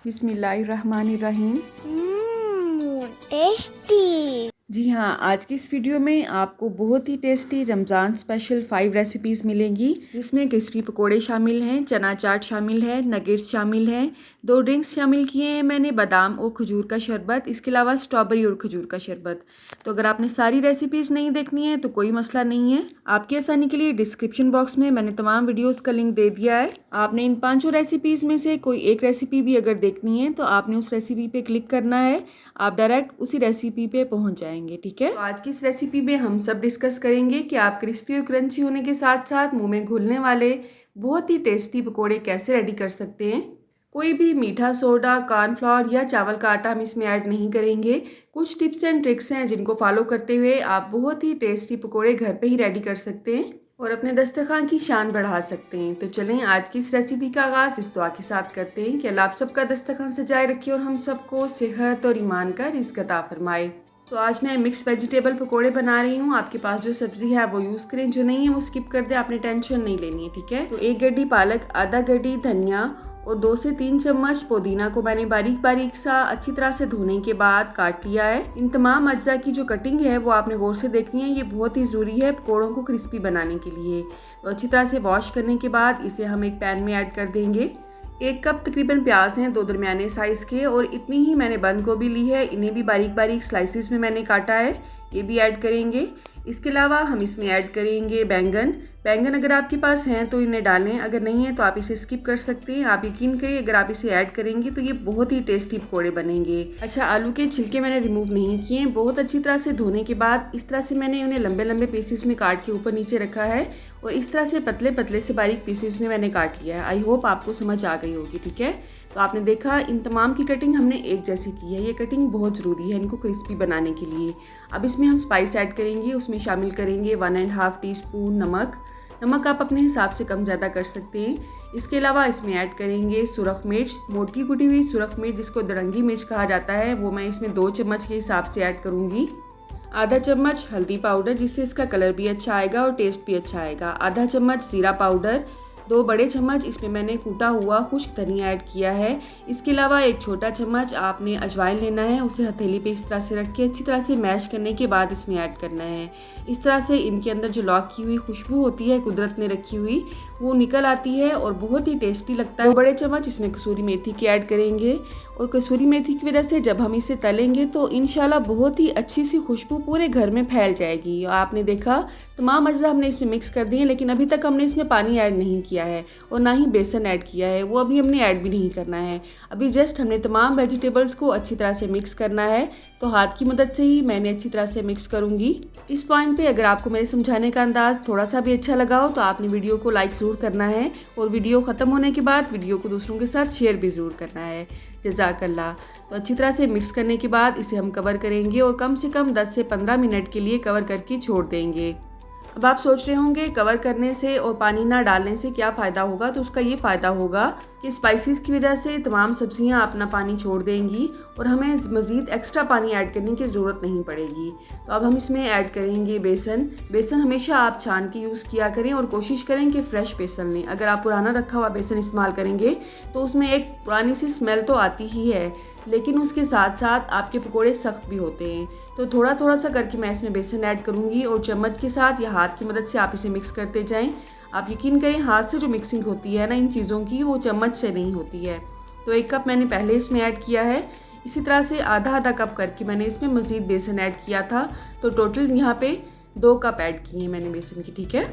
बिस्मिल्लाहिर्रहमानिर्रहीम। टेस्टी। जी हाँ, आज की इस वीडियो में आपको बहुत ही टेस्टी रमज़ान स्पेशल 5 रेसिपीज़ मिलेंगी, जिसमें क्रिस्पी पकोड़े शामिल हैं, चना चाट शामिल है, नगेट्स शामिल हैं, 2 ड्रिंक्स शामिल किए हैं मैंने, बादाम और खजूर का शरबत, इसके अलावा स्ट्रॉबेरी और खजूर का शरबत। तो अगर आपने सारी रेसिपीज़ नहीं देखनी है तो कोई मसला नहीं है, आपकी आसानी के लिए डिस्क्रिप्शन बॉक्स में मैंने तमाम वीडियोज़ का लिंक दे दिया है। आपने इन 5 रेसिपीज़ में से कोई एक रेसिपी भी अगर देखनी है तो आपने उस रेसिपी पे क्लिक करना है, आप डायरेक्ट उसी रेसिपी पे पहुंच जाएंगे। ठीक है, तो आज की इस रेसिपी में हम सब डिस्कस करेंगे कि आप क्रिस्पी और क्रंची होने के साथ साथ मुंह में घुलने वाले बहुत ही टेस्टी पकोड़े कैसे रेडी कर सकते हैं। कोई भी मीठा सोडा, कॉर्नफ्लोर या चावल का आटा हम इसमें ऐड नहीं करेंगे। कुछ टिप्स एंड ट्रिक्स हैं जिनको फॉलो करते हुए आप बहुत ही टेस्टी पकोड़े घर पे ही रेडी कर सकते हैं और अपने दस्तरखान की शान बढ़ा सकते हैं। तो चलें आज की इस रेसिपी का आगाज़ इस दुआ के साथ करते हैं कि अल्लाह आप सबका दस्तरखान सजाए रखे और हम सबको सेहत और ईमान का रिज़्क़ अता फरमाए। तो आज मैं मिक्स वेजिटेबल पकोड़े बना रही हूँ। आपके पास जो सब्ज़ी है वो यूज़ करें, जो नहीं है वो स्किप कर दें, आपने टेंशन नहीं लेनी है। ठीक है, तो 1 गड्डी पालक, आधा गड्डी धनिया और 2 से 3 चम्मच पुदीना को मैंने बारीक बारीक सा अच्छी तरह से धोने के बाद काट लिया है। इन तमाम अज्जा की जो कटिंग है वो आपने गौर से देखनी है, ये बहुत ही ज़रूरी है पकौड़ों को क्रिस्पी बनाने के लिए। तो अच्छी तरह से वॉश करने के बाद इसे हम एक पैन में ऐड कर देंगे। 1 कप तकरीबन प्याज हैं, 2 दरमियाने साइज़ के, और इतनी ही मैंने बंद गोभी ली है, इन्हें भी बारीक बारीक स्लाइसिस में मैंने काटा है, ये भी ऐड करेंगे। इसके अलावा हम इसमें ऐड करेंगे बैंगन। बैंगन अगर आपके पास हैं तो इन्हें डालें, अगर नहीं है तो आप इसे स्किप कर सकते हैं। आप यकीन करिए अगर आप इसे ऐड करेंगे तो ये बहुत ही टेस्टी पकोड़े बनेंगे। अच्छा, आलू के छिलके मैंने रिमूव नहीं किए, बहुत अच्छी तरह से धोने के बाद इस तरह से मैंने उन्हें लंबे लंबे पीसेस में काट के ऊपर नीचे रखा है और इस तरह से पतले पतले से बारीक पीसेस में मैंने काट लिया है। आई होप आपको समझ आ गई होगी। ठीक है, तो आपने देखा इन तमाम की कटिंग हमने एक जैसी की है। ये कटिंग बहुत ज़रूरी है इनको क्रिस्पी बनाने के लिए। अब इसमें हम स्पाइस ऐड करेंगे, उसमें शामिल करेंगे 1.5 टीस्पून नमक। नमक आप अपने हिसाब से कम ज़्यादा कर सकते हैं। इसके अलावा इसमें ऐड करेंगे सुरख मिर्च, मोटी कुटी हुई सुरख मिर्च जिसको दरंगी मिर्च कहा जाता है, वो मैं इसमें 2 चम्मच के हिसाब से ऐड करूँगी। आधा चम्मच हल्दी पाउडर जिससे इसका कलर भी अच्छा आएगा और टेस्ट भी अच्छा आएगा। आधा चम्मच ज़ीरा पाउडर, 2 बड़े चम्मच इसमें मैंने कूटा हुआ खुश्क धनिया ऐड किया है। इसके अलावा 1 छोटा चम्मच आपने अजवाइन लेना है, उसे हथेली पे इस तरह से रख के अच्छी तरह से मैश करने के बाद इसमें ऐड करना है। इस तरह से इनके अंदर जो लॉक की हुई खुशबू होती है कुदरत ने रखी हुई, वो निकल आती है और बहुत ही टेस्टी लगता है। 2 बड़े चम्मच इसमें कसूरी मेथी की ऐड करेंगे और कसूरी मेथी की वजह से जब हम इसे तलेंगे तो इंशाल्लाह बहुत ही अच्छी सी खुशबू पूरे घर में फैल जाएगी। और आपने देखा तमाम अज्जा हमने इसमें मिक्स कर दिए, लेकिन अभी तक हमने इसमें पानी ऐड नहीं किया है और ना ही बेसन ऐड किया है, वो अभी हमने ऐड भी नहीं करना है। अभी जस्ट हमने तमाम वेजिटेबल्स को अच्छी तरह से मिक्स करना है, तो हाथ की मदद से ही मैंने अच्छी तरह से मिक्स करूँगी। इस पॉइंट पे अगर आपको मेरे समझाने का अंदाज़ थोड़ा सा भी अच्छा लगा हो तो आपने वीडियो को लाइक ज़रूर करना है और वीडियो ख़त्म होने के बाद वीडियो को दूसरों के साथ शेयर भी ज़रूर करना है। जज़ाकल्लाह। तो अच्छी तरह से मिक्स करने के बाद इसे हम कवर करेंगे और कम से कम 10 से 15 मिनट के लिए कवर करके छोड़ देंगे। अब आप सोच रहे होंगे कवर करने से और पानी ना डालने से क्या फ़ायदा होगा, तो उसका ये फ़ायदा होगा कि स्पाइसेस की वजह से तमाम सब्जियां अपना पानी छोड़ देंगी और हमें मज़ीद एक्स्ट्रा पानी ऐड करने की ज़रूरत नहीं पड़ेगी। तो अब हम इसमें ऐड करेंगे बेसन। बेसन हमेशा आप छान के यूज़ किया करें और कोशिश करें कि फ़्रेश बेसन लें। अगर आप पुराना रखा हुआ बेसन इस्तेमाल करेंगे तो उसमें एक पुरानी सी स्मेल तो आती ही है, लेकिन उसके साथ साथ आपके पकोड़े सख्त भी होते हैं। तो थोड़ा थोड़ा सा करके मैं इसमें बेसन ऐड करूँगी और चम्मच के साथ या हाथ की मदद से आप इसे मिक्स करते जाएं। आप यकीन करें हाथ से जो मिक्सिंग होती है ना इन चीज़ों की, वो चम्मच से नहीं होती है। तो 1 कप मैंने पहले इसमें ऐड किया है, इसी तरह से आधा आधा कप करके मैंने इसमें मज़ीद बेसन ऐड किया था, तो टोटल यहाँ पे 2 कप ऐड किए हैं मैंने बेसन की। ठीक है,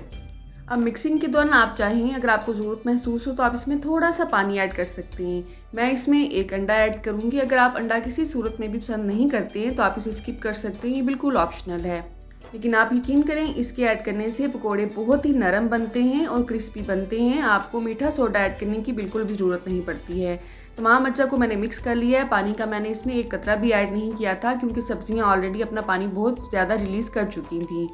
अब मिक्सिंग के दौरान आप चाहें अगर आपको ज़रूरत महसूस हो तो आप इसमें थोड़ा सा पानी ऐड कर सकते हैं। मैं इसमें 1 अंडा ऐड करूँगी। अगर आप अंडा किसी सूरत में भी पसंद नहीं करते हैं तो आप इसे स्किप कर सकते हैं, ये बिल्कुल ऑप्शनल है। लेकिन आप यकीन करें इसके ऐड करने से पकोड़े बहुत ही नरम बनते हैं और क्रिस्पी बनते हैं। आपको मीठा सोडा ऐड करने की बिल्कुल भी ज़रूरत नहीं पड़ती है। तमाम अज्जा को मैंने मिक्स कर लिया है। पानी का मैंने इसमें 1 कतरा भी ऐड नहीं किया था क्योंकि सब्जियां ऑलरेडी अपना पानी बहुत ज़्यादा रिलीज़ कर चुकी थी।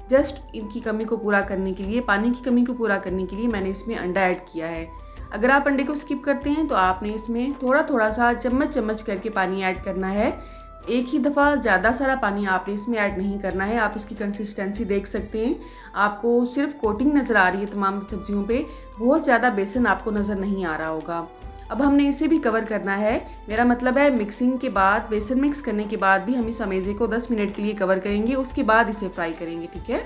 जस्ट इनकी कमी को पूरा करने के लिए, पानी की कमी को पूरा करने के लिए मैंने इसमें अंडा ऐड किया है। अगर आप अंडे को स्किप करते हैं तो आपने इसमें थोड़ा थोड़ा सा चम्मच चम्मच करके पानी ऐड करना है। एक ही दफ़ा ज़्यादा सारा पानी आपने इसमें ऐड नहीं करना है। आप इसकी कंसिस्टेंसी देख सकते हैं, आपको सिर्फ कोटिंग नज़र आ रही है तमाम सब्जियों पे, बहुत ज़्यादा बेसन आपको नज़र नहीं आ रहा होगा। अब हमने इसे भी कवर करना है, मेरा मतलब है मिक्सिंग के बाद, बेसन मिक्स करने के बाद भी हम इस अमेज़े को 10 मिनट के लिए कवर करेंगे, उसके बाद इसे फ्राई करेंगे। ठीक है,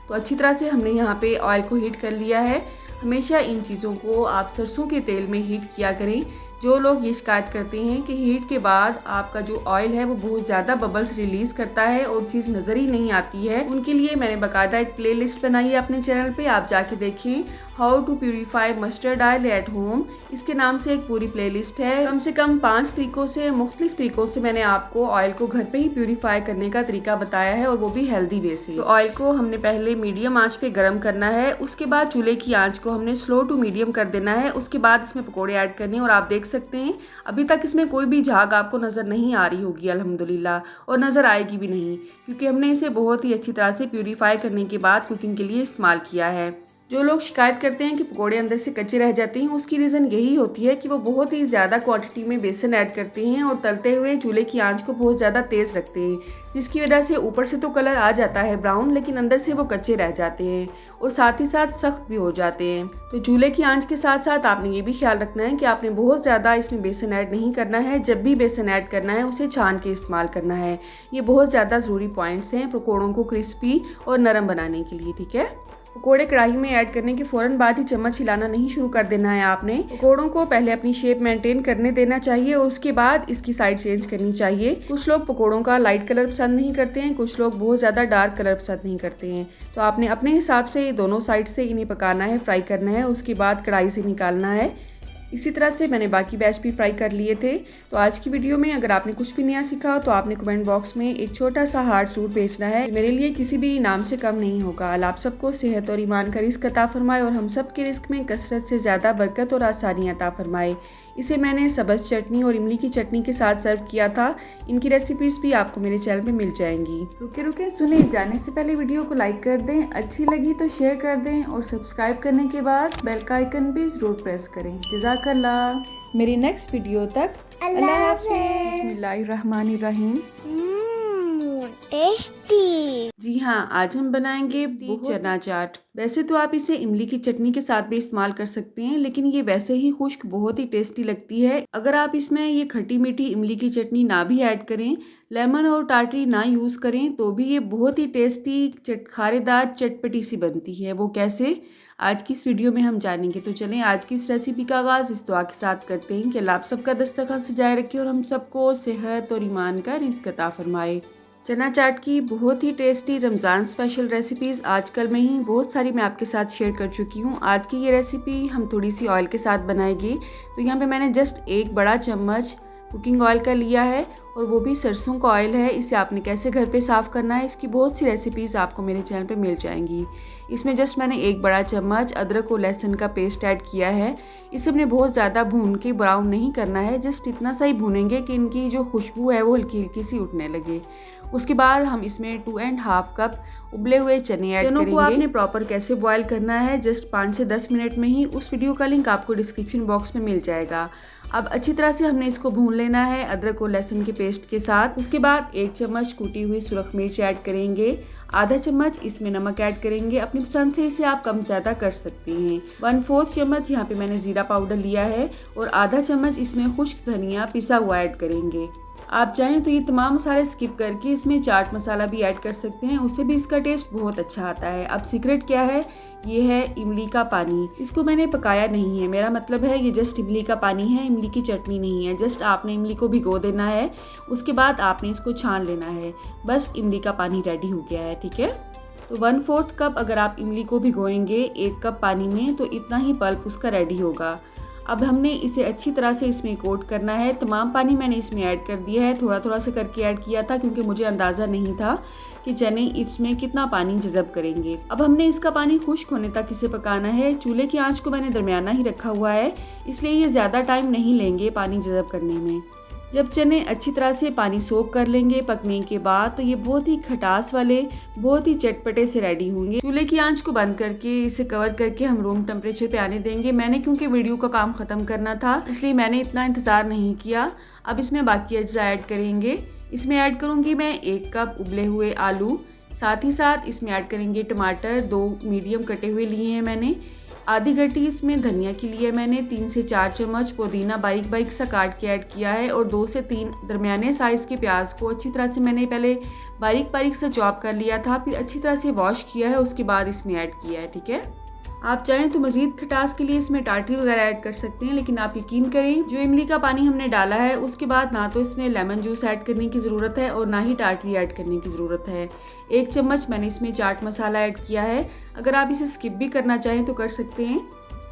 तो अच्छी तरह से हमने यहाँ पे ऑयल को हीट कर लिया है। हमेशा इन चीज़ों को आप सरसों के तेल में हीट किया करें। जो लोग ये शिकायत करते हैं कि हीट के बाद आपका जो ऑयल है वो बहुत ज़्यादा बबल्स रिलीज़ करता है और चीज़ नज़र ही नहीं आती है, उनके लिए मैंने बाकायदा एक प्लेलिस्ट बनाई है अपने चैनल पे, आप जाके देखिए, how to purify mustard oil at home, इसके नाम से एक पूरी प्लेलिस्ट है। कम से कम 5 तरीकों से, मुख्तलिफ तरीकों से मैंने आपको ऑयल को घर पे ही प्यूरीफाई करने का तरीका बताया है, और वो भी हेल्दी वे से। तो ऑयल को हमने पहले मीडियम आंच पे गर्म करना है, उसके बाद चूल्हे की आंच को हमने स्लो टू मीडियम कर देना है। उसके बाद इसमें पकौड़े ऐड करने, और आप देख सकते हैं अभी तक इसमें कोई भी झाग आपको नज़र नहीं आ रही होगी अल्हम्दुलिल्लाह, और नज़र आएगी भी नहीं, क्योंकि हमने इसे बहुत ही अच्छी तरह से प्यूरीफाई करने के बाद कुकिंग के लिए इस्तेमाल किया है। जो लोग शिकायत करते हैं कि पकोड़े अंदर से कच्चे रह जाते हैं, उसकी रीज़न यही होती है कि वो बहुत ही ज़्यादा क्वांटिटी में बेसन ऐड करते हैं और तलते हुए चूल्हे की आंच को बहुत ज़्यादा तेज़ रखते हैं, जिसकी वजह से ऊपर से तो कलर आ जाता है ब्राउन, लेकिन अंदर से वो कच्चे रह जाते हैं और साथ ही साथ सख्त भी हो जाते हैं। तो चूल्हे की आंच के साथ साथ आपने ये भी ख्याल रखना है कि आपने बहुत ज़्यादा इसमें बेसन ऐड नहीं करना है। जब भी बेसन ऐड करना है उसे छान के इस्तेमाल करना है। ये बहुत ज़्यादा ज़रूरी पॉइंट्स हैं पकौड़ों को क्रिस्पी और नरम बनाने के लिए। ठीक है, पकोड़े कढ़ाई में ऐड करने के फ़ौरन बाद ही चम्मच हिलाना नहीं शुरू कर देना है आपने। पकोड़ों को पहले अपनी शेप मेंटेन करने देना चाहिए और उसके बाद इसकी साइड चेंज करनी चाहिए। कुछ लोग पकोड़ों का लाइट कलर पसंद नहीं करते हैं, कुछ लोग बहुत ज़्यादा डार्क कलर पसंद नहीं करते हैं, तो आपने अपने हिसाब से दोनों साइड से इन्हें पकाना है, फ्राई करना है, उसके बाद कढ़ाई से निकालना है। इसी तरह से मैंने बाकी बैच भी फ्राई कर लिए थे। तो आज की वीडियो में अगर आपने कुछ भी नया सीखा तो आपने कमेंट बॉक्स में एक छोटा सा हार्ट ज़रूर भेजना है, मेरे लिए किसी भी इनाम से कम नहीं होगा। अल्लाह आप सबको सेहत और ईमान का रिस्क अता फरमाए और हम सब के रिस्क में कसरत से ज़्यादा बरकत और आसानी अता फरमाए। इसे मैंने सब्ज़ चटनी और इमली की चटनी के साथ सर्व किया था। इनकी रेसिपीज़ भी आपको मेरे चैनल पे मिल जाएंगी। रुके सुने, जाने से पहले वीडियो को लाइक कर दें, अच्छी लगी तो शेयर कर दें और सब्सक्राइब करने के बाद बेल का आइकन भी ज़रूर प्रेस करें। जज़ाकल्लाह। मेरी नेक्स्ट वीडियो तक अल्लाह हाफ़िज़। बिस्मिल्लाहिर्रहमानिर्रहीम। टेस्टी। जी हाँ, आज हम बनाएंगे चना चाट। वैसे तो आप इसे इमली की चटनी के साथ भी इस्तेमाल कर सकते हैं, लेकिन ये वैसे ही खुश्क बहुत ही टेस्टी लगती है। अगर आप इसमें ये खट्टी मीठी इमली की चटनी ना भी ऐड करें, लेमन और टाटरी ना यूज़ करें, तो भी ये बहुत ही टेस्टी खारेदार चटपटी सी बनती है। वो कैसे, आज की इस वीडियो में हम जानेंगे। तो चलें आज की इस रेसिपी का आगाज़ इस दुआ के साथ करते हैं कि अल्लाह आप सबका दस्तरखान सजाए रखे और हम सबको सेहत और ईमान का रिज़्क अता फरमाए। चना चाट की बहुत ही टेस्टी रमज़ान स्पेशल रेसिपीज़ आजकल में ही बहुत सारी मैं आपके साथ शेयर कर चुकी हूँ। आज की ये रेसिपी हम थोड़ी सी ऑयल के साथ बनाएंगे। तो यहाँ पे मैंने जस्ट 1 बड़ा चम्मच कुकिंग ऑयल का लिया है, और वो भी सरसों का ऑयल है। इसे आपने कैसे घर पे साफ़ करना है, इसकी बहुत सी रेसिपीज़ आपको मेरे चैनल पे मिल जाएंगी। इसमें जस्ट मैंने 1 बड़ा चम्मच अदरक और लहसुन का पेस्ट ऐड किया है। इसे हमने बहुत ज़्यादा भून के ब्राउन नहीं करना है, जस्ट इतना सा ही भूनेंगे कि इनकी जो खुशबू है वो हल्की हल्की सी उठने लगे। उसके बाद हम इसमें 2.5 कप उबले हुए चने ऐड करेंगे। चनों को आपने प्रॉपर कैसे बॉयल करना है, जस्ट 5 से 10 मिनट में ही, उस वीडियो का लिंक आपको डिस्क्रिप्शन बॉक्स में मिल जाएगा। अब अच्छी तरह से हमने इसको भून लेना है अदरक और लहसुन के पेस्ट के साथ। उसके बाद 1 चम्मच कूटी हुई सुरख मिर्च ऐड करेंगे, आधा चम्मच इसमें नमक ऐड करेंगे, अपनी पसंद से इसे आप कम ज़्यादा कर सकते हैं। 1/4 चम्मच यहाँ पे मैंने ज़ीरा पाउडर लिया है, और आधा चम्मच इसमें खुश्क धनिया पिसा हुआ ऐड करेंगे। आप चाहें तो ये तमाम मसाले स्किप करके इसमें चाट मसाला भी ऐड कर सकते हैं, उससे भी इसका टेस्ट बहुत अच्छा आता है। अब सीक्रेट क्या है, ये है इमली का पानी। इसको मैंने पकाया नहीं है, मेरा मतलब है ये जस्ट इमली का पानी है, इमली की चटनी नहीं है। जस्ट आपने इमली को भिगो देना है, उसके बाद आपने इसको छान लेना है, बस इमली का पानी रेडी हो गया है। ठीक है, तो 1/4 कप अगर आप इमली को भिगोएंगे 1 कप पानी में, तो इतना ही पल्प उसका रेडी होगा। अब हमने इसे अच्छी तरह से इसमें कोट करना है। तमाम पानी मैंने इसमें ऐड कर दिया है, थोड़ा थोड़ा सा करके ऐड किया था, क्योंकि मुझे अंदाज़ा नहीं था कि चने इसमें कितना पानी जज़ब करेंगे। अब हमने इसका पानी खुश्क होने तक इसे पकाना है। चूल्हे की आंच को मैंने दरमियाना ही रखा हुआ है, इसलिए ये ज़्यादा टाइम नहीं लेंगे पानी जज़ब करने में। जब चने अच्छी तरह से पानी सोख कर लेंगे पकने के बाद, तो ये बहुत ही खटास वाले, बहुत ही चटपटे से रेडी होंगे। चूल्हे की आंच को बंद करके इसे कवर करके हम रूम टेम्परेचर पे आने देंगे। मैंने क्योंकि वीडियो का काम ख़त्म करना था, इसलिए मैंने इतना इंतज़ार नहीं किया। अब इसमें बाकी अज्जा ऐड करेंगे। इसमें ऐड करूँगी मैं 1 कप उबले हुए आलू, साथ ही साथ इसमें ऐड करेंगे टमाटर, 2 मीडियम कटे हुए लिए हैं मैंने, आधी गड्डी इसमें धनिया की ली है मैंने, 3 से 4 चम्मच पुदीना बारीक बारीक सा काट के ऐड किया है और 2 से 3 दरमियाने साइज़ के प्याज को अच्छी तरह से मैंने पहले बारीक बारीक सा चॉप कर लिया था, फिर अच्छी तरह से वॉश किया है, उसके बाद इसमें ऐड किया है। ठीक है, आप चाहें तो मज़ीद खटास के लिए इसमें टाटरी वगैरह ऐड कर सकते हैं, लेकिन आप यकीन करें जो इमली का पानी हमने डाला है उसके बाद ना तो इसमें लेमन जूस ऐड करने की ज़रूरत है और ना ही टाटरी ऐड करने की ज़रूरत है। 1 चम्मच मैंने इसमें चाट मसाला ऐड किया है, अगर आप इसे स्किप भी करना चाहें तो कर सकते हैं।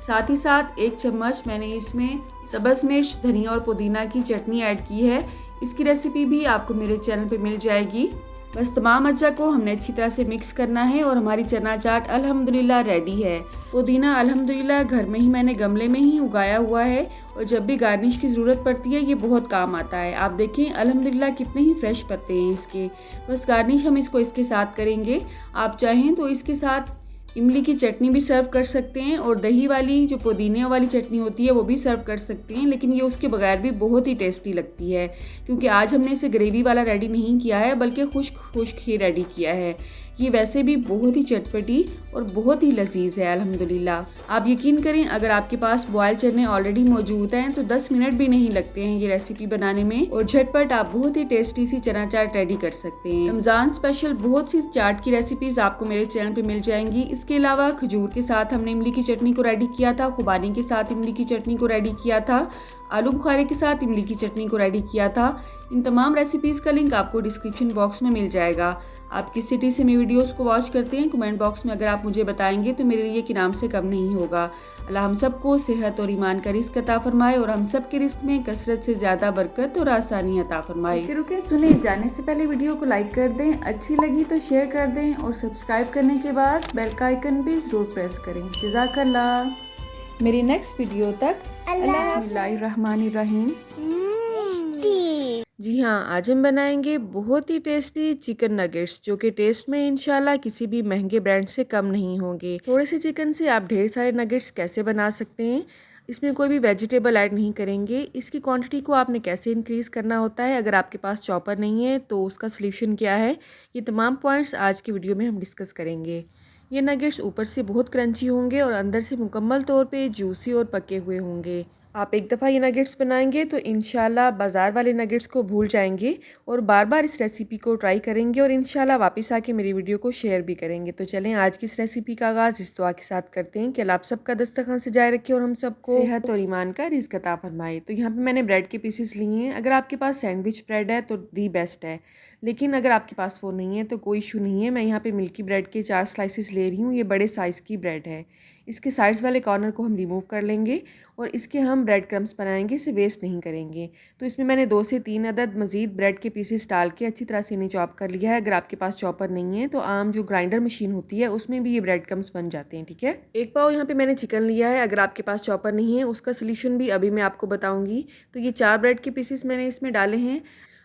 साथ ही साथ 1 चम्मच मैंने इसमें सब्ज़ मिर्च, धनिया और पुदीना की चटनी ऐड की है। इसकी रेसिपी भी आपको मेरे चैनल पे मिल जाएगी। बस तमाम अज्जा को हमने अच्छी तरह से मिक्स करना है और हमारी चना चाट अल्हम्दुलिल्लाह रेडी है। पुदीना अल्हम्दुलिल्लाह घर में ही मैंने गमले में ही उगाया हुआ है और जब भी गार्निश की ज़रूरत पड़ती है ये बहुत काम आता है। आप देखें अल्हम्दुलिल्लाह कितने ही फ्रेश पत्ते हैं इसके। बस गार्निश हम इसको इसके साथ करेंगे। आप चाहें तो इसके साथ इमली की चटनी भी सर्व कर सकते हैं और दही वाली जो पुदीने वाली चटनी होती है वो भी सर्व कर सकते हैं, लेकिन ये उसके बगैर भी बहुत ही टेस्टी लगती है क्योंकि आज हमने इसे ग्रेवी वाला रेडी नहीं किया है बल्कि खुश्क खुश्क ही रेडी किया है। ये वैसे भी बहुत ही चटपटी और बहुत ही लजीज है अल्हम्दुलिल्लाह। आप यकीन करें अगर आपके पास बॉयल चने ऑलरेडी मौजूद हैं तो 10 मिनट भी नहीं लगते हैं ये रेसिपी बनाने में और झटपट आप बहुत ही टेस्टी सी चना चाट रेडी कर सकते हैं। रमज़ान स्पेशल बहुत सी चाट की रेसिपीज आपको मेरे चैनल पे मिल जाएंगी। इसके अलावा खजूर के साथ हमने इमली की चटनी को रेडी किया था, खुबानी के साथ इमली की चटनी को रेडी किया था, आलू बुखारे के साथ इमली की चटनी को रेडी किया था। इन तमाम रेसिपीज़ का लिंक आपको डिस्क्रिप्शन बॉक्स में मिल जाएगा। आप किस सिटी से मेरी वीडियोस को वॉच करते हैं कमेंट बॉक्स में अगर आप मुझे बताएंगे तो मेरे लिए कि नाम से कम नहीं होगा। अल्लाह हम सबको सेहत और ईमान का रिस्क अता फरमाए और हम सब के रिस्क में कसरत से ज़्यादा बरकत और आसानी अता फरमाए। रुके सुने जाने से पहले वीडियो को लाइक कर दें, अच्छी लगी तो शेयर कर दें और सब्सक्राइब करने के बाद बेल का आइकन भी ज़रूर प्रेस करें। जज़ाकल्लाह। मेरी नेक्स्ट वीडियो तक बिस्मिल्लाहिर्रहमानिर्रहीम। जी हाँ, आज हम बनाएंगे बहुत ही टेस्टी चिकन नगेट्स जो कि टेस्ट में इंशाल्लाह किसी भी महंगे ब्रांड से कम नहीं होंगे। थोड़े से चिकन से आप ढेर सारे नगेट्स कैसे बना सकते हैं, इसमें कोई भी वेजिटेबल ऐड नहीं करेंगे। इसकी क्वांटिटी को आपने कैसे इंक्रीज़ करना होता है, अगर आपके पास चॉपर नहीं है तो उसका सलूशन क्या है, ये तमाम पॉइंट्स आज की वीडियो में हम डिस्कस करेंगे। ये नगेट्स ऊपर से बहुत क्रंची होंगे और अंदर से मुकम्मल तौर पे जूसी और पके हुए होंगे। आप एक दफ़ा ये नगेट्स बनाएंगे तो इंशाल्लाह बाज़ार वाले नगेट्स को भूल जाएंगे और बार बार इस रेसिपी को ट्राई करेंगे और इंशाल्लाह वापस आके मेरी वीडियो को शेयर भी करेंगे। तो चलें आज की इस रेसिपी का आगाज़ इस दुआ के साथ करते हैं कि अल्लाह आप सबका दस्तरखान सजाए रखे और हम सबको सेहत और ईमान का रिज़्क़ अता फरमाए। तो यहाँ पे मैंने ब्रेड के पीसेस लिए हैं। अगर आपके पास सैंडविच ब्रेड है तो दी बेस्ट है, लेकिन अगर आपके पास वो नहीं है तो कोई इशू नहीं है। मैं यहाँ पे मिल्की ब्रेड के 4 स्लाइसेस ले रही हूँ। ये बड़े साइज़ की ब्रेड है। इसके साइड्स वाले कॉर्नर को हम रिमूव कर लेंगे और इसके हम ब्रेड क्रम्स बनाएंगे, इसे वेस्ट नहीं करेंगे। तो इसमें मैंने 2 से 3 अदद मज़ीद ब्रेड के पीसेस डाल के अच्छी तरह से इन्हें चॉप कर लिया है। अगर आपके पास चॉपर नहीं है तो आम जो ग्राइंडर मशीन होती है उसमें भी ये ब्रेड क्रम्स बन जाते हैं। ठीक है, एक पाव यहाँ पे मैंने चिकन लिया है। अगर आपके पास चॉपर नहीं है उसका सोल्यूशन भी अभी मैं आपको बताऊँगी। तो ये 4 ब्रेड के पीसेस मैंने इसमें डाले हैं।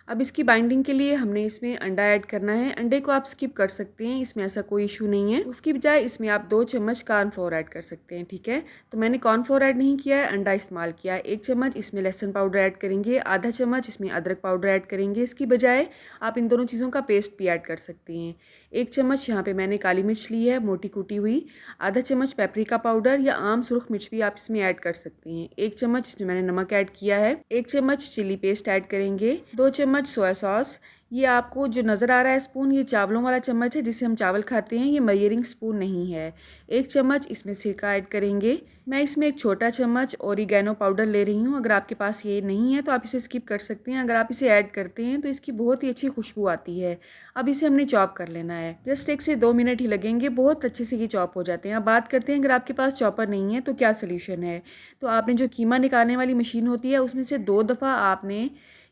अब इसकी बाइंडिंग के लिए हमने इसमें अंडा ऐड करना है। अंडे को आप स्किप कर सकते हैं, इसमें ऐसा कोई इशू नहीं है। उसकी बजाय इसमें आप 2 चम्मच कॉर्नफ्लोर ऐड कर सकते हैं। ठीक है, तो मैंने कॉर्नफ्लोर ऐड नहीं किया है, अंडा इस्तेमाल किया है। 1 चम्मच इसमें लहसुन पाउडर ऐड करेंगे, आधा चम्मच इसमें अदरक पाउडर ऐड करेंगे। इसकी बजाय आप इन दोनों चीज़ों का पेस्ट भी ऐड कर सकते हैं। 1 चम्मच यहाँ पे मैंने काली मिर्च ली है मोटी कुटी हुई, आधा चम्मच पेपरिका पाउडर या आम सुर्ख मिर्च भी आप इसमें ऐड कर सकते हैं। 1 चम्मच इसमें मैंने नमक ऐड किया है। 1 चम्मच चिली पेस्ट ऐड करेंगे। 2 चम्मच सोया सॉस। ये आपको जो नज़र आ रहा है स्पून, ये चावलों वाला चम्मच है जिससे हम चावल खाते हैं, ये मेजरिंग स्पून नहीं है। 1 चम्मच इसमें सिरका ऐड करेंगे। मैं इसमें 1 छोटा चम्मच ओरिगैनो पाउडर ले रही हूँ। अगर आपके पास ये नहीं है तो आप इसे स्किप कर सकते हैं। अगर आप इसे ऐड करते हैं तो इसकी बहुत ही अच्छी खुशबू आती है। अब इसे हमने चॉप कर लेना है, जस्ट 1 से 2 मिनट ही लगेंगे, बहुत अच्छे से ये चॉप हो जाते हैं। अब बात करते हैं अगर आपके पास चॉपर नहीं है तो क्या सोल्यूशन है। तो आपने जो कीमा निकालने वाली मशीन होती है उसमें से 2 दफ़ा आपने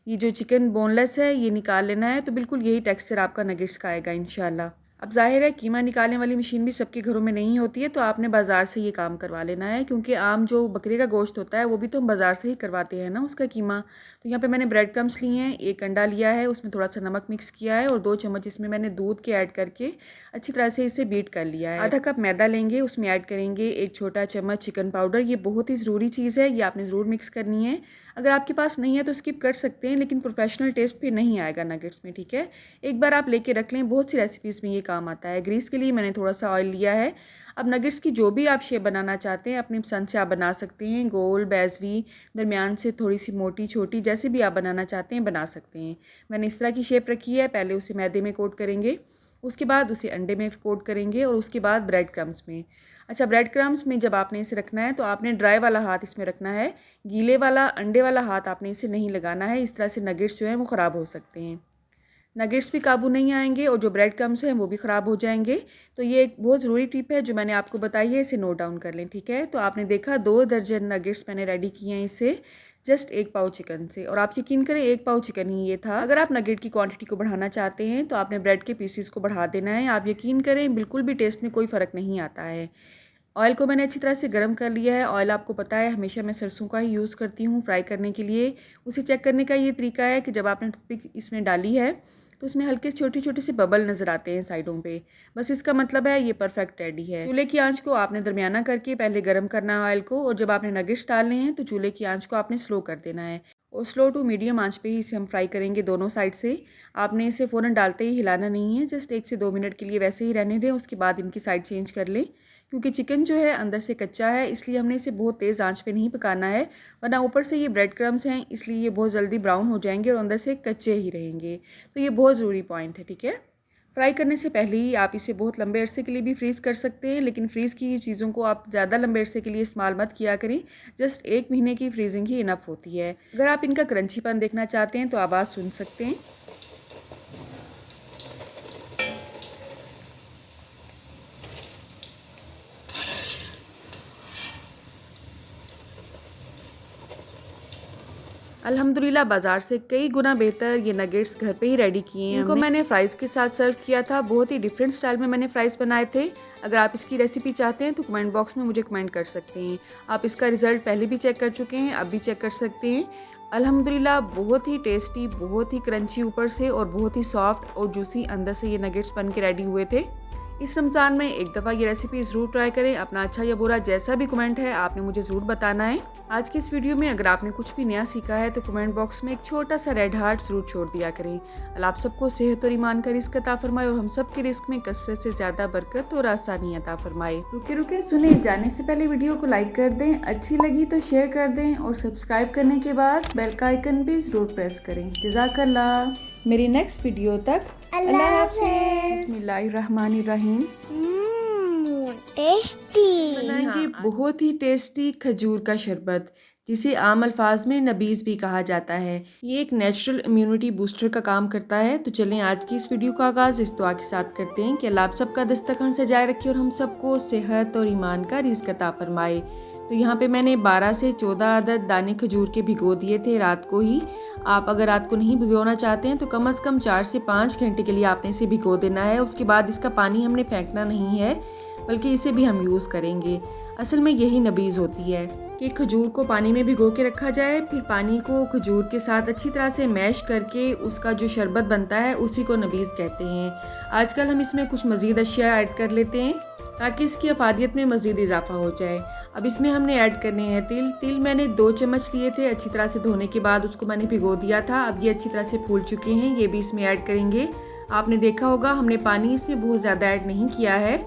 ये जो चिकन बोनलेस है ये निकाल लेना है, तो बिल्कुल यही टेक्सचर आपका नगेट्स का आएगा इंशाल्लाह। अब जाहिर है कीमा निकालने वाली मशीन भी सबके घरों में नहीं होती है, तो आपने बाज़ार से ये काम करवा लेना है, क्योंकि आम जो बकरे का गोश्त होता है वो भी तो हम बाज़ार से ही करवाते हैं ना उसका कीमा। तो यहाँ पे मैंने ब्रेड क्रम्स लिए हैं, 1 अंडा लिया है, उसमें थोड़ा सा नमक मिक्स किया है और 2 चम्मच इसमें मैंने दूध के ऐड करके अच्छी तरह से इसे बीट कर लिया है। आधा कप मैदा लेंगे, उसमें ऐड करेंगे 1 छोटा चम्मच चिकन पाउडर। ये बहुत ही ज़रूरी चीज़ है, ये आपने ज़रूर मिक्स करनी है। अगर आपके पास नहीं है तो स्किप कर सकते हैं, लेकिन प्रोफेशनल टेस्ट भी नहीं आएगा नगेट्स में। ठीक है, एक बार आप लेके रख लें, बहुत सी रेसिपीज़ में ये काम आता है। ग्रीस के लिए मैंने थोड़ा सा ऑयल लिया है। अब नगेट्स की जो भी आप शेप बनाना चाहते हैं अपनी पसंद से आप बना सकते हैं, गोल, बेज़वी, दरमियान से थोड़ी सी मोटी छोटी, जैसे भी आप बनाना चाहते हैं बना सकते हैं। मैंने इस तरह की शेप रखी है। पहले उसे मैदे में कोट करेंगे, उसके बाद उसे अंडे में कोट करेंगे और उसके बाद ब्रेड क्रम्स में। अच्छा, ब्रेड क्रम्स में जब आपने इसे रखना है तो आपने ड्राई वाला हाथ इसमें रखना है, गीले वाला अंडे वाला हाथ आपने इसे नहीं लगाना है। इस तरह से नगेट्स जो हैं वो ख़राब हो सकते हैं, नगेट्स भी काबू नहीं आएंगे और जो ब्रेड क्रम्स हैं वो भी ख़राब हो जाएंगे। तो ये एक बहुत ज़रूरी टिप है जो मैंने आपको बताई है, इसे नोट डाउन कर लें, ठीक है। तो आपने देखा 2 दर्जन नगेट्स मैंने रेडी किए हैं इससे, जस्ट 1 पाव चिकन से। और आप यकीन करें 1 पाव चिकन ही ये था। अगर आप नगेट की क्वांटिटी को बढ़ाना चाहते हैं तो आपने ब्रेड के पीसीस को बढ़ा देना है। आप यकीन करें बिल्कुल भी टेस्ट में कोई फ़र्क नहीं आता है। ऑयल को मैंने अच्छी तरह से गर्म कर लिया है। ऑयल आपको पता है हमेशा मैं सरसों का ही यूज़ करती हूँ फ्राई करने के लिए। उसे चेक करने का ये तरीका है कि जब आपने टूथपिक इसमें डाली है तो उसमें हल्के छोटे छोटे से बबल नज़र आते हैं साइडों पे, बस इसका मतलब है ये परफेक्ट रेडी है। चूल्हे की आंच को आपने दरमियाना करके पहले गर्म करना है ऑयल को, और जब आपने नगेट्स डालने हैं तो चूल्हे की आंच को आपने स्लो कर देना है और स्लो टू मीडियम आंच पे ही इसे हम फ्राई करेंगे दोनों साइड से। आपने इसे फ़ौरन डालते ही हिलाना नहीं है, जस्ट 1 से 2 मिनट के लिए वैसे ही रहने दें, उसके बाद इनकी साइड चेंज कर लें। क्योंकि चिकन जो है अंदर से कच्चा है इसलिए हमने इसे बहुत तेज़ आंच पे नहीं पकाना है, वरना ऊपर से ये ब्रेड क्रम्स हैं इसलिए ये बहुत जल्दी ब्राउन हो जाएंगे और अंदर से कच्चे ही रहेंगे। तो ये बहुत ज़रूरी पॉइंट है, ठीक है। फ्राई करने से पहले ही आप इसे बहुत लंबे अरसे के लिए भी फ्रीज़ कर सकते हैं, लेकिन फ्रीज़ की चीज़ों को आप ज़्यादा लंबे अरसे के लिए इस्तेमाल मत किया करें। जस्ट 1 महीने की फ्रीजिंग ही इनफ होती है। अगर आप इनका क्रंचीपन देखना चाहते हैं तो आवाज़ सुन सकते हैं। अल्हम्दुलिल्लाह बाज़ार से कई गुना बेहतर ये नगेट्स घर पे ही रेडी किए हैं। इनको मैंने फ़्राइज़ के साथ सर्व किया था, बहुत ही डिफरेंट स्टाइल में मैंने फ़्राइज़ बनाए थे। अगर आप इसकी रेसिपी चाहते हैं तो कमेंट बॉक्स में मुझे कमेंट कर सकते हैं। आप इसका रिज़ल्ट पहले भी चेक कर चुके हैं, अब भी चेक कर सकते हैं। अल्हम्दुलिल्लाह बहुत ही टेस्टी, बहुत ही क्रंची ऊपर से और बहुत ही सॉफ्ट और जूसी अंदर से ये नगेट्स बन के रेडी हुए थे। इस रमज़ान में एक दफ़ा ये रेसिपी ज़रूर ट्राई करें। अपना अच्छा या बुरा जैसा भी कमेंट है आपने मुझे ज़रूर बताना है। आज की इस वीडियो में अगर आपने कुछ भी नया सीखा है तो कमेंट बॉक्स में एक छोटा सा रेड हार्ट ज़रूर छोड़ दिया करें। अल्लाह आप सबको सेहत और ईमान का रिस्क अता फरमाए और हम सब के रिस्क में कसरत से ज़्यादा बरकत और आसानी अता फरमाए। रुके रुके सुने जाने से पहले वीडियो को लाइक कर दें, अच्छी लगी तो शेयर कर दें और सब्सक्राइब करने के बाद बेल का आइकन भी ज़रूर प्रेस करें। जज़ाकल्लाह। मेरी नेक्स्ट वीडियो तक अल्लाह हाफ़िज़। बिस्मिल्लाहिर्रहमानिर्रहीम। टेस्टी बनाएंगे बहुत ही टेस्टी खजूर का शरबत, जिसे आम अल्फाज में नबीज़ भी कहा जाता है। ये एक नेचुरल इम्यूनिटी बूस्टर का काम करता है। तो चलें आज की इस वीडियो का आगाज़ इस दुआ के साथ करते हैं कि अल्लाह आप सबका दस्तरखान सजाए रखे और हम सबको सेहत और ईमान का रिज़्क़ अता फरमाए। तो यहाँ पे मैंने 12 से 14 अदद दाने खजूर के भिगो दिए थे रात को ही। आप अगर रात को नहीं भिगोना चाहते हैं तो कम से कम 4 से 5 घंटे के लिए आपने इसे भिगो देना है। उसके बाद इसका पानी हमने फेंकना नहीं है, बल्कि इसे भी हम यूज़ करेंगे। असल में यही नबीज़ होती है कि खजूर को पानी में भिगो के रखा जाए, फिर पानी को खजूर के साथ अच्छी तरह से मैश करके उसका जो शरबत बनता है उसी को नबीज़ कहते हैं। आजकल हम इसमें कुछ मज़ीद अशिया ऐड कर लेते हैं ताकि इसकी अफादियत में मज़ीद इजाफा हो जाए। अब इसमें हमने ऐड करने हैं तिल। तिल मैंने 2 चम्मच लिए थे, अच्छी तरह से धोने के बाद उसको मैंने भिगो दिया था। अब ये अच्छी तरह से फूल चुके हैं, ये भी इसमें ऐड करेंगे। आपने देखा होगा हमने पानी इसमें बहुत ज़्यादा ऐड नहीं किया है।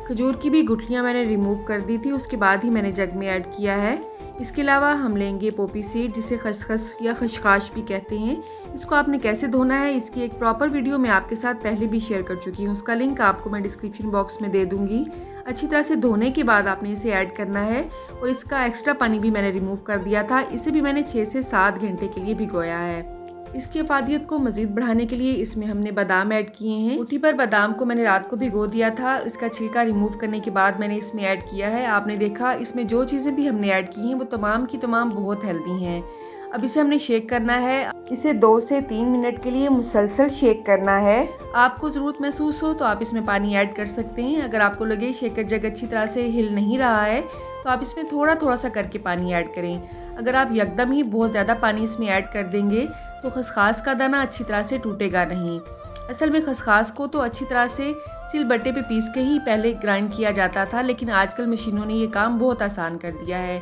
खजूर की भी गुठलियाँ मैंने रिमूव कर दी थी, उसके बाद ही मैंने जग में ऐड किया है। इसके अलावा हम लेंगे पोपी सीड, जिसे खसखस या खशखाश भी कहते हैं। इसको आपने कैसे धोना है इसकी एक प्रॉपर वीडियो मैं आपके साथ पहले भी शेयर कर चुकी हूँ, उसका लिंक आपको मैं डिस्क्रिप्शन बॉक्स में दे दूँगी। अच्छी तरह से धोने के बाद आपने इसे ऐड करना है और इसका एक्स्ट्रा पानी भी मैंने रिमूव कर दिया था। इसे भी मैंने 6 से 7 घंटे के लिए भिगोया है। इसकी अफादियत को मज़ीद बढ़ाने के लिए इसमें हमने बादाम ऐड किए हैं। मुट्ठी पर बादाम को मैंने रात को भिगो दिया था, इसका छिलका रिमूव करने के बाद मैंने इसमें ऐड किया है। आपने देखा इसमें जो चीज़ें भी हमने ऐड की हैं वो तमाम की तमाम बहुत हेल्दी हैं। अब इसे हमने शेक करना है। इसे 2 से 3 मिनट के लिए मुसलसल शेक करना है। आपको ज़रूरत महसूस हो तो आप इसमें पानी ऐड कर सकते हैं। अगर आपको लगे शेकर जग अच्छी तरह से हिल नहीं रहा है तो आप इसमें थोड़ा थोड़ा सा करके पानी ऐड करें। अगर आप यकदम ही बहुत ज़्यादा पानी इसमें ऐड कर देंगे तो खसखास का दाना अच्छी तरह से टूटेगा नहीं। असल में खसखास को तो अच्छी तरह से सिलबट्टे पे पीस के ही पहले ग्राइंड किया जाता था, लेकिन आजकल मशीनों ने ये काम बहुत आसान कर दिया है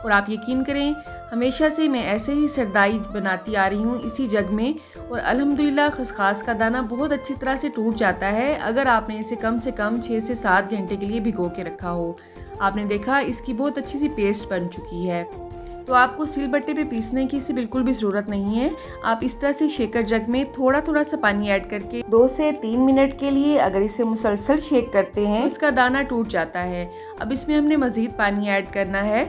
और आप यकीन करें हमेशा से मैं ऐसे ही सरदाई बनाती आ रही हूँ इसी जग में, और अल्हम्दुलिल्लाह खसखास का दाना बहुत अच्छी तरह से टूट जाता है अगर आपने इसे कम से कम 6 से 7 घंटे के लिए भिगो के रखा हो। आपने देखा इसकी बहुत अच्छी सी पेस्ट बन चुकी है। तो आपको सिलबट्टे पे पीसने की इसे बिल्कुल भी ज़रूरत नहीं है। आप इस तरह से शेकर जग में थोड़ा थोड़ा सा पानी ऐड करके 2 से 3 मिनट के लिए अगर इसे मुसलसल शेक करते हैं तो इसका दाना टूट जाता है। अब इसमें हमने मज़ीद पानी ऐड करना है।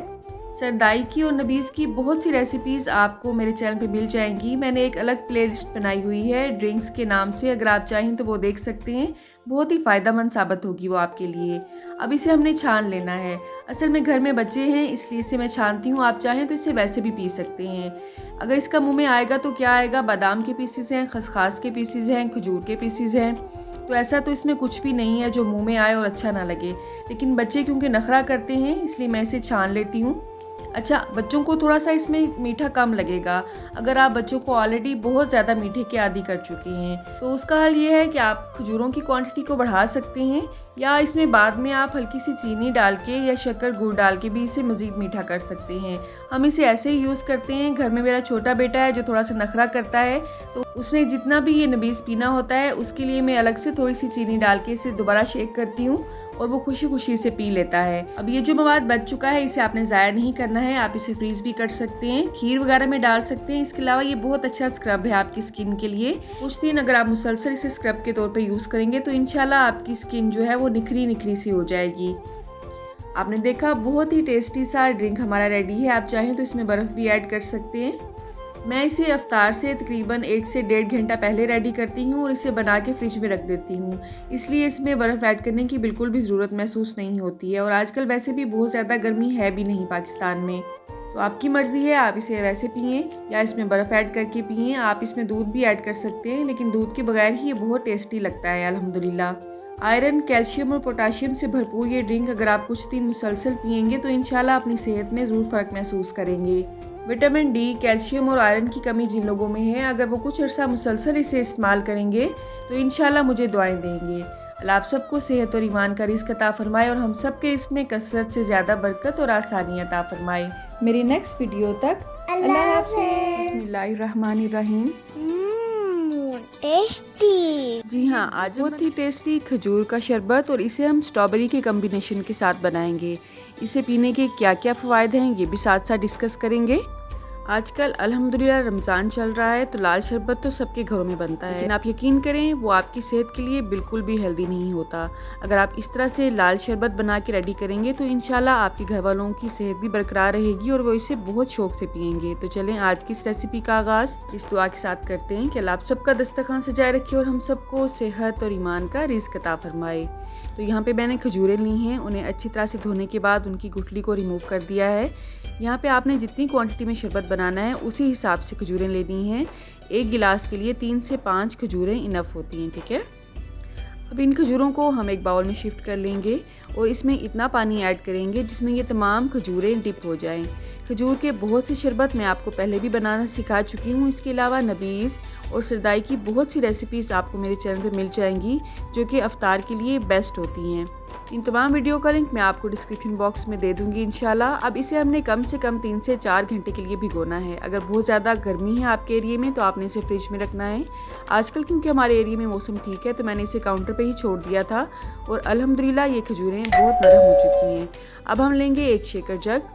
सरदाई की और नबीज़ की बहुत सी रेसिपीज़ आपको मेरे चैनल पे मिल जाएंगी। मैंने एक अलग प्लेलिस्ट बनाई हुई है ड्रिंक्स के नाम से, अगर आप चाहें तो वो देख सकते हैं। बहुत ही फ़ायदेमंद साबित होगी वो आपके लिए। अब इसे हमने छान लेना है। असल में घर में बच्चे हैं इसलिए इसे मैं छानती हूँ, आप चाहें तो इसे वैसे भी पी सकते हैं। अगर इसका मुंह में आएगा तो क्या आएगा, बादाम के पीसीज हैं, खसखास के पीसीज हैं, खजूर के पीसीज हैं। तो ऐसा तो इसमें कुछ भी नहीं है जो मुंह में आए और अच्छा ना लगे, लेकिन बच्चे क्योंकि नखरा करते हैं इसलिए मैं इसे छान लेती हूँ। अच्छा, बच्चों को थोड़ा सा इसमें मीठा कम लगेगा अगर आप बच्चों को ऑलरेडी बहुत ज़्यादा मीठे के आदी कर चुके हैं। तो उसका हल ये है कि आप खजूरों की क्वांटिटी को बढ़ा सकते हैं, या इसमें बाद में आप हल्की सी चीनी डाल के या शक्कर गुड़ डाल के भी इसे मज़ीद मीठा कर सकते हैं। हम इसे ऐसे ही यूज़ करते हैं। घर में मेरा छोटा बेटा है जो थोड़ा सा नखरा करता है, तो उसने जितना भी ये नबीज़ पीना होता है उसके लिए मैं अलग से थोड़ी सी चीनी डाल के इसे दोबारा शेक करती हूँ और वो खुशी खुशी से पी लेता है। अब ये जो मवाद बच चुका है इसे आपने ज़ाया नहीं करना है, आप इसे फ्रीज भी कर सकते हैं, खीर वगैरह में डाल सकते हैं। इसके अलावा ये बहुत अच्छा स्क्रब है आपकी स्किन के लिए। कुछ दिन अगर आप मुसलसल इसे स्क्रब के तौर पे यूज़ करेंगे तो इंशाल्लाह आपकी स्किन जो है वो निखरी निखरी सी हो जाएगी। आपने देखा बहुत ही टेस्टी सा ड्रिंक हमारा रेडी है। आप चाहें तो इसमें बर्फ़ भी ऐड कर सकते हैं। मैं इसे अफ्तार से तकरीबन 1 से 1.5 घंटा पहले रेडी करती हूँ और इसे बना के फ्रिज में रख देती हूँ, इसलिए इसमें बर्फ़ ऐड करने की बिल्कुल भी ज़रूरत महसूस नहीं होती है। और आजकल वैसे भी बहुत ज़्यादा गर्मी है भी नहीं पाकिस्तान में, तो आपकी मर्ज़ी है, आप इसे वैसे पिएँ या इसमें बर्फ़ ऐड करके पिएँ। आप इसमें दूध भी ऐड कर सकते हैं, लेकिन दूध के बगैर ही ये बहुत टेस्टी लगता है अल्हम्दुलिल्लाह। आयरन, कैल्शियम और पोटाशियम से भरपूर ये ड्रिंक अगर आप कुछ दिन मुसलसल पिएंगे तो इंशाल्लाह अपनी सेहत में ज़रूर फ़र्क महसूस करेंगे। विटामिन डी, कैल्शियम और आयरन की कमी जिन लोगों में है, अगर वो कुछ अर्सा मुसलसल इसे इस्तेमाल करेंगे तो इंशाल्लाह मुझे दुआएं देंगे। अल्लाह आप सबको सेहत और ईमान का रिज़्क अता फरमाए और हम सब के रिज़्क में कसरत से ज़्यादा बरकत और आसानी अता फरमाए। मेरी नेक्स्ट वीडियो तक अल्लाह हाफ़िज़। बिस्मिल्लाहिर्रहमानिर्रहीम। टेस्टी। जी हाँ, आज बहुत ही टेस्टी खजूर का शरबत और इसे हम स्ट्रॉबेरी के कम्बिनेशन के साथ बनाएंगे। इसे पीने के क्या क्या फ़वाइद हैं ये भी साथ साथ डिस्कस करेंगे। आजकल अल्हम्दुलिल्लाह रमज़ान चल रहा है तो लाल शरबत तो सबके घरों में बनता है, लेकिन आप यकीन करें वो आपकी सेहत के लिए बिल्कुल भी हेल्दी नहीं होता। अगर आप इस तरह से लाल शरबत बना के रेडी करेंगे तो इंशाल्लाह आपके घर वालों की सेहत भी बरकरार रहेगी और वो इसे बहुत शौक से पियेंगे। तो चलें आज की इस रेसिपी का आगाज़ इस दुआ के साथ करते हैं कि अल्लाह आप सबका दस्तरखान सजाए रखे और हम सबको सेहत और ईमान का रिज़्क अता फरमाए। तो यहाँ पे मैंने खजूरें ली हैं, उन्हें अच्छी तरह से धोने के बाद उनकी गुठली को रिमूव कर दिया है। यहाँ पे आपने जितनी क्वांटिटी में शरबत बनाना है उसी हिसाब से खजूरें लेनी हैं। 1 गिलास के लिए 3 से 5 खजूरें इनफ होती हैं, ठीक है। अब इन खजूरों को हम एक बाउल में शिफ्ट कर लेंगे और इसमें इतना पानी ऐड करेंगे जिसमें ये तमाम खजूरें डिप हो जाएं। खजूर के बहुत से शरबत मैं आपको पहले भी बनाना सिखा चुकी हूँ। इसके अलावा नबीज़ और सरदाई की बहुत सी रेसिपीज़ आपको मेरे चैनल पे मिल जाएंगी जो कि अफ्तार के लिए बेस्ट होती हैं। इन तमाम वीडियो का लिंक मैं आपको डिस्क्रिप्शन बॉक्स में दे दूंगी इंशाल्लाह। अब इसे हमने कम से कम 3 से 4 घंटे के लिए भिगोना है। अगर बहुत ज़्यादा गर्मी है आपके एरिया में तो आपने इसे फ्रिज में रखना है। आजकल क्योंकि हमारे एरिया में मौसम ठीक है तो मैंने इसे काउंटर पे ही छोड़ दिया था और अल्हम्दुलिल्लाह ये खजूरें बहुत नरम हो चुकी हैं। अब हम लेंगे एक शेकर जग।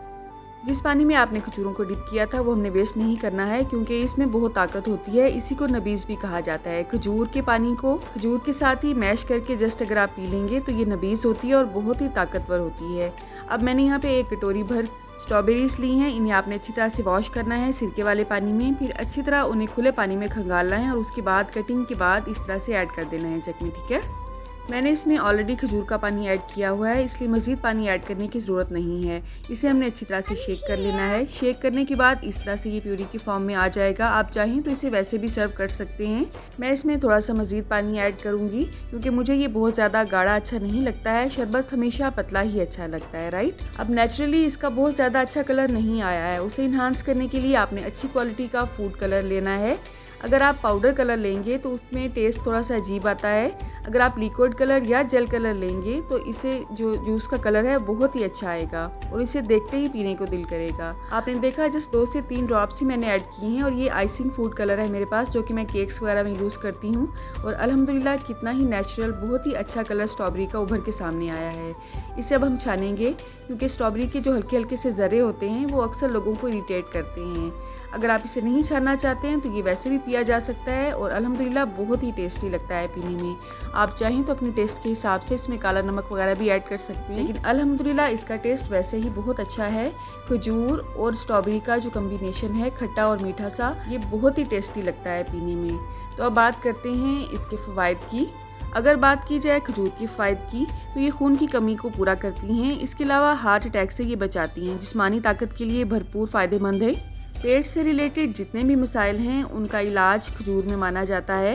जिस पानी में आपने खजूरों को डिप किया था वो हमने वेस्ट नहीं करना है क्योंकि इसमें बहुत ताकत होती है। इसी को नबीज़ भी कहा जाता है। खजूर के पानी को खजूर के साथ ही मैश करके जस्ट अगर आप पी लेंगे तो ये नबीज़ होती है और बहुत ही ताकतवर होती है। अब मैंने यहाँ पे 1 कटोरी भर स्ट्रॉबेरीज ली हैं। इन्हें आपने अच्छी तरह से वॉश करना है सिरके वाले पानी में, फिर अच्छी तरह उन्हें खुले पानी में खंगालना है और उसके बाद कटिंग के बाद इस तरह से ऐड कर देना है जग में, ठीक है। मैंने इसमें ऑलरेडी खजूर का पानी ऐड किया हुआ है इसलिए मज़ीद पानी ऐड करने की ज़रूरत नहीं है। इसे हमने अच्छी तरह से शेक कर लेना है। शेक करने के बाद इस तरह से ये प्यूरी की फॉर्म में आ जाएगा। आप चाहें तो इसे वैसे भी सर्व कर सकते हैं। मैं इसमें थोड़ा सा मज़ीद पानी ऐड करूँगी क्योंकि मुझे ये बहुत ज़्यादा गाढ़ा अच्छा नहीं लगता है। शरबत हमेशा पतला ही अच्छा लगता है, राइट। अब नेचुरली इसका बहुत ज़्यादा अच्छा कलर नहीं आया है, उसे इन्हांस करने के लिए आपने अच्छी क्वालिटी का फूड कलर लेना है। अगर आप पाउडर कलर लेंगे तो उसमें टेस्ट थोड़ा सा अजीब आता है। अगर आप लिक्विड कलर या जेल कलर लेंगे तो इसे जो जूस का कलर है बहुत ही अच्छा आएगा और इसे देखते ही पीने को दिल करेगा। आपने देखा जस्ट 2 से 3 ड्रॉप्स ही मैंने ऐड किए हैं और ये आइसिंग फूड कलर है मेरे पास, जो कि मैं केक्स वगैरह में यूज़ करती हूँ। और अल्हम्दुलिल्लाह कितना ही नेचुरल, बहुत ही अच्छा कलर स्ट्रॉबेरी का उभर के सामने आया है। इसे अब हम छानेंगे क्योंकि स्ट्रॉबेरी के जो हल्के हल्के से ज़रे होते हैं वो अक्सर लोगों को इरिटेट करते हैं। अगर आप इसे नहीं छानना चाहते हैं तो ये वैसे भी पिया जा सकता है और अल्हम्दुलिल्लाह बहुत ही टेस्टी लगता है पीने में। आप चाहें तो अपने टेस्ट के हिसाब से इसमें काला नमक वगैरह भी ऐड कर सकते हैं, लेकिन अल्हम्दुलिल्लाह इसका टेस्ट वैसे ही बहुत अच्छा है। खजूर और स्ट्रॉबेरी का जो कम्बिनेशन है, खट्टा और मीठा सा, ये बहुत ही टेस्टी लगता है पीने में। तो अब बात करते हैं इसके फ़वाइद की। अगर बात की जाए खजूर की फ़ायद की तो ये खून की कमी को पूरा करती हैं। इसके अलावा हार्ट अटैक से ये बचाती हैं। जिस्मानी ताकत के लिए भरपूर फ़ायदेमंद है। पेट से रिलेटेड जितने भी मसाइल हैं उनका इलाज खजूर में माना जाता है।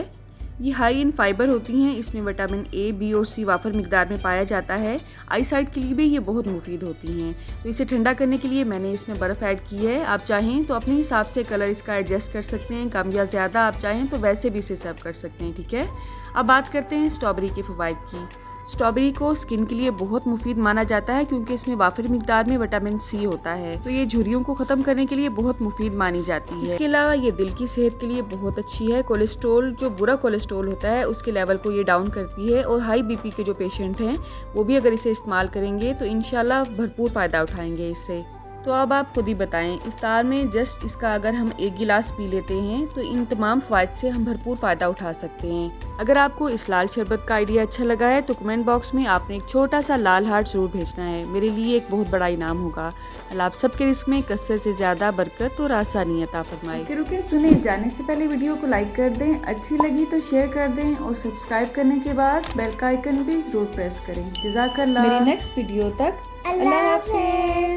ये हाई इन फाइबर होती हैं। इसमें विटामिन ए, बी और सी वाफर मिकदार में पाया जाता है। आई साइट के लिए भी ये बहुत मुफीद होती हैं। तो इसे ठंडा करने के लिए मैंने इसमें बर्फ़ ऐड की है। आप चाहें तो अपने हिसाब से कलर इसका एडजस्ट कर सकते हैं, कम या ज़्यादा। आप चाहें तो वैसे भी इसे सर्व कर सकते हैं, ठीक है। अब बात करते हैं स्ट्रॉबेरी के फ़वाइद की। स्ट्रॉबेरी को स्किन के लिए बहुत मुफीद माना जाता है क्योंकि इसमें वाफिर मिकदार में विटामिन सी होता है, तो ये झुर्रियों को ख़त्म करने के लिए बहुत मुफीद मानी जाती है। इसके अलावा ये दिल की सेहत के लिए बहुत अच्छी है। कोलेस्ट्रोल, जो बुरा कोलेस्ट्रोल होता है, उसके लेवल को ये डाउन करती है और हाई बीपी के जो पेशेंट हैं वो भी अगर इसे इस्तेमाल करेंगे तो इंशाल्लाह भरपूर फ़ायदा उठाएंगे इससे। तो अब आप खुद ही बताएं, इफ्तार में जस्ट इसका अगर हम 1 गिलास पी लेते हैं तो इन तमाम फ़वाइद से हम भरपूर फ़ायदा उठा सकते हैं। अगर आपको इस लाल शरबत का आइडिया अच्छा लगा है तो कमेंट बॉक्स में आपने एक छोटा सा लाल हार्ट ज़रूर भेजना है। मेरे लिए एक बहुत बड़ा इनाम होगा। अल्लाह आप सबके रिस्क में कसरत से ज़्यादा बरकत और आसानी अता फरमाए। रुके सुने, जाने से पहले वीडियो को लाइक कर दें, अच्छी लगी तो शेयर कर दें और सब्सक्राइब करने के बाद बेल का आइकन भी ज़रूर प्रेस करें। जज़ाकल्लाह। मेरी नेक्स्ट वीडियो तक अल्लाह हाफ़िज़।